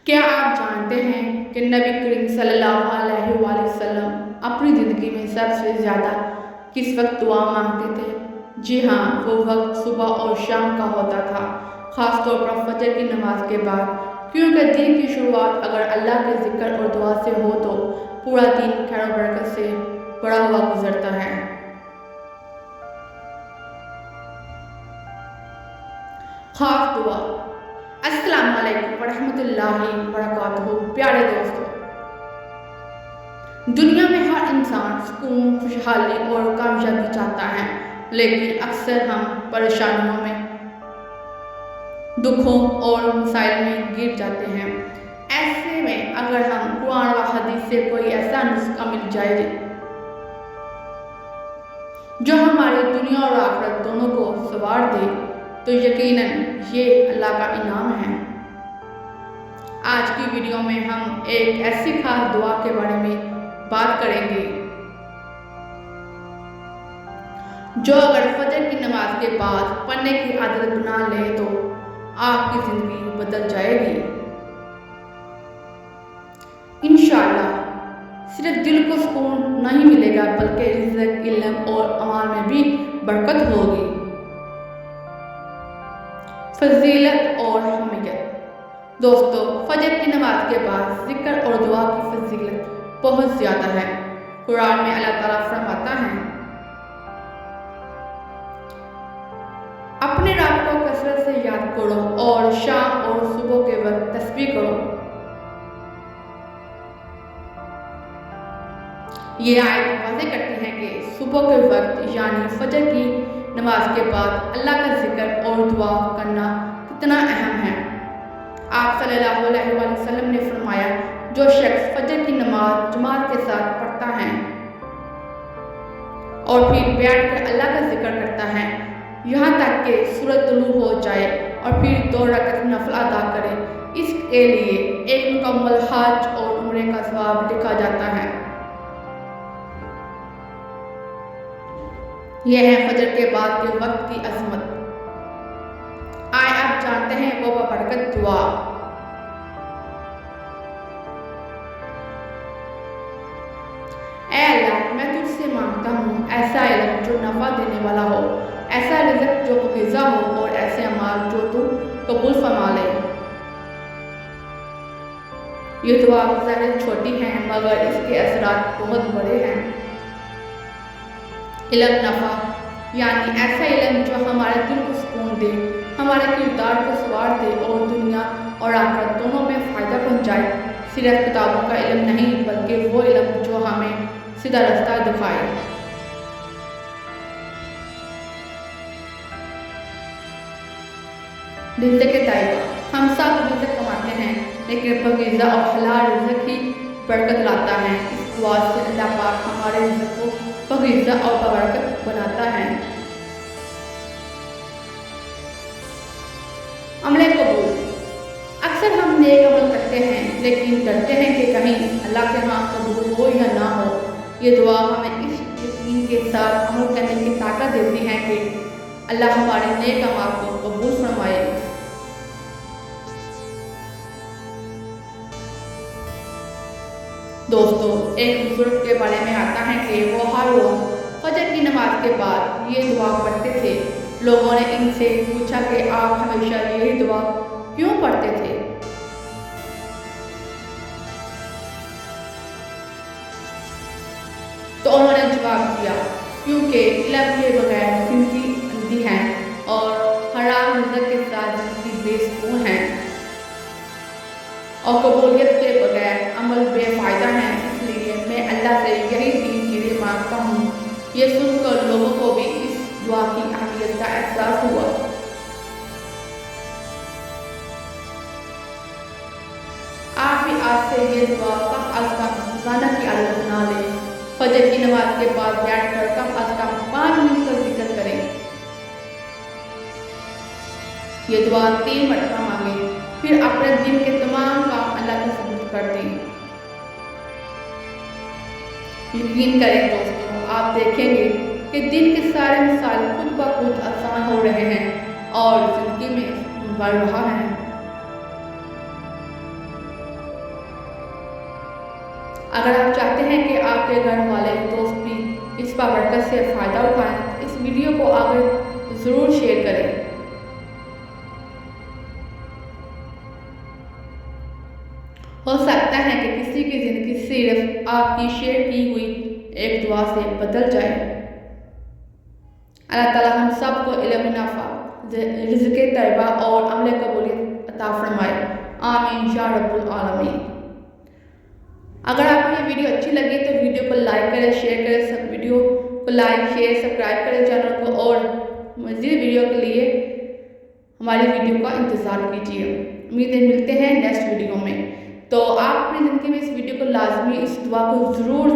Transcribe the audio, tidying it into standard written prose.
کیا آپ جانتے ہیں کہ نبی کریم صلی اللہ علیہ وآلہ وسلم اپنی زندگی میں سب سے زیادہ کس وقت دعا مانگتے تھے؟ جی ہاں، وہ وقت صبح اور شام کا ہوتا تھا، خاص طور پر فجر کی نماز کے بعد، کیونکہ دن کی شروعات اگر اللہ کے ذکر اور دعا سے ہو تو پورا دن خیر و برکت سے بھرا ہوا گزرتا ہے۔ خاص دعا۔ السلام علیکم ورحمۃ اللہ وبرکاتہ۔ پیارے دوستو، دنیا میں ہر انسان سکون، خوشحالی اور کامیابی چاہتا ہے، لیکن اکثر ہم پریشانیوں میں، دکھوں اور مسائل میں گر جاتے ہیں۔ ایسے میں اگر ہم قرآن و حدیث سے کوئی ایسا نسخہ مل جائے جو ہماری دنیا اور آخرت دونوں کو سنوار دے تو یقیناً یہ اللہ کا انعام ہے۔ آج کی ویڈیو میں ہم ایک ایسی خاص دعا کے بارے میں بات کریں گے جو اگر فجر کی نماز کے بعد پڑھنے کی عادت بنا لے تو آپ کی زندگی بدل جائے گی۔ انشاءاللہ صرف دل کو سکون نہیں ملے گا بلکہ رزق، علم اور عمل میں بھی برکت ہوگی۔ فضیلت اور اہمیت۔ دوستو، فجر کی نماز کے بعد ذکر اور دعا کی فضیلت بہت زیادہ ہے۔ قرآن میں اللہ تعالیٰ فرماتا ہے، اپنے رب کو کثرت سے یاد کرو اور شام اور صبح کے وقت تسبیح کرو۔ یہ آیت واضح کرتی ہے کہ صبح کے وقت یعنی فجر کی نماز کے بعد اللہ کا ذکر اور دعا کرنا کتنا اہم ہے۔ آپ صلی اللہ علیہ وآلہ وسلم نے فرمایا، جو شخص فجر کی نماز جماعت کے ساتھ پڑھتا ہے اور پھر بیٹھ کر اللہ کا ذکر کرتا ہے یہاں تک کہ سورج طلوع ہو جائے اور پھر 2 رکعت نفل ادا کرے، اس کے لیے ایک مکمل حج اور عمرے کا ثواب لکھا جاتا ہے۔ یہ ہے فجر کے بعد کے وقت کی عظمت۔ آئے آپ جانتے ہیں وہ بابرکت دعا۔ اے اللہ، میں تجھ سے مانگتا ہوں ایسا علم جو نفع دینے والا ہو، ایسا رزق جو پاکیزہ ہو اور ایسے اعمال جو تو قبول فرما لے۔ یہ دعا ظاہر چھوٹی ہے مگر اس کے اثرات بہت بڑے ہیں۔ علم نفع یعنی ایسا علم جو ہمارے دل کو سکون دے، ہمارے کردار کو سنوار دے اور دنیا اور آخرت دونوں میں فائدہ پہنچائے۔ صرف کتابوں کا علم نہیں بلکہ وہ علم جو ہمیں سیدھا راستہ دکھائے۔ رزق طیبہ۔ ہم سب رزق کماتے ہیں لیکن پاکیزہ اور حلال رزق ہی برکت لاتا ہے۔ اس دعا سے اللہ پاک ہمارے رزق کو پاکیزہ اور بابرکت بناتا ہے۔ عمل قبول۔ اکثر ہم نیک عمل کرتے ہیں لیکن ڈرتے ہیں کہ کہیں اللہ کے ہاں قبول ہو یا نہ ہو۔ یہ دعا ہمیں اس یقین کے ساتھ عمل کرنے کی طاقت دیتی ہے کہ اللہ ہمارے نیک اعمال کو قبول فرمائے۔ دوستو، ایک بزرگ کے بارے میں آتا ہے کہ وہ ہر روز فجر کی نماز کے بعد یہ دعا پڑھتے تھے۔ لوگوں نے ان سے پوچھا کہ آپ ہمیشہ یہی دعا کیوں پڑھتے تھے؟ تو انہوں نے جواب دیا، کیونکہ علم کے بغیر زندگی اندھی ہے اور حرام رزق کے ساتھ زندگی بے سکون ہے اور قبولیت کے بغیر عمل بے فائدہ ہے۔ اس لیے میں اللہ سے یہی 3 چیزیں مانگتا ہوں۔ یہ سن کر لوگوں کو بھی اس دعا کی اہمیت کا احساس ہوا۔ آپ بھی آج سے یہ دعا کم از کم روزانہ کی عادت بنا لیں۔ فجر کی نماز کے بعد بیٹھ کر کم از کم 5 منٹ کا ذکر کریں۔ یہ دعا 3 مرتبہ مانگیں، پھر اپنے دن کے تمام کام اللہ کے سپرد کر دیں۔ یقین کریں دوستوں، آپ دیکھیں گے کہ دن کے سارے مسائل خود بخود آسان ہو رہے ہیں۔ اور زندگی میں بڑھ رہا ہے۔ اگر آپ چاہتے ہیں کہ آپ کے گھر والے دوست بھی اس بابرکت سے فائدہ اٹھائیں تو اس ویڈیو کو آگے ضرور شیئر کریں۔ ہو سکتا ہے کہ کسی کی زندگی صرف آپ کی شیئر کی ہوئی ایک دعا سے بدل جائے۔ اللہ تعالیٰ ہم سب کو علم نافع، رزق طیبہ اور عمل قبولیت عطا فرمائے، آمین یا رب العالمین۔ اگر آپ کو یہ ویڈیو اچھی لگی تو ویڈیو کو لائک کریں، شیئر کریں، سب ویڈیو کو لائک شیئر سبسکرائب کریں چینل کو، اور مزید ویڈیو کے لیے ہماری ویڈیو کا انتظار کیجیے۔ امید ہے ملتے ہیں نیکسٹ ویڈیو میں۔ تو آپ اپنی زندگی میں اس ویڈیو کو لازمی اس دعا کو ضرور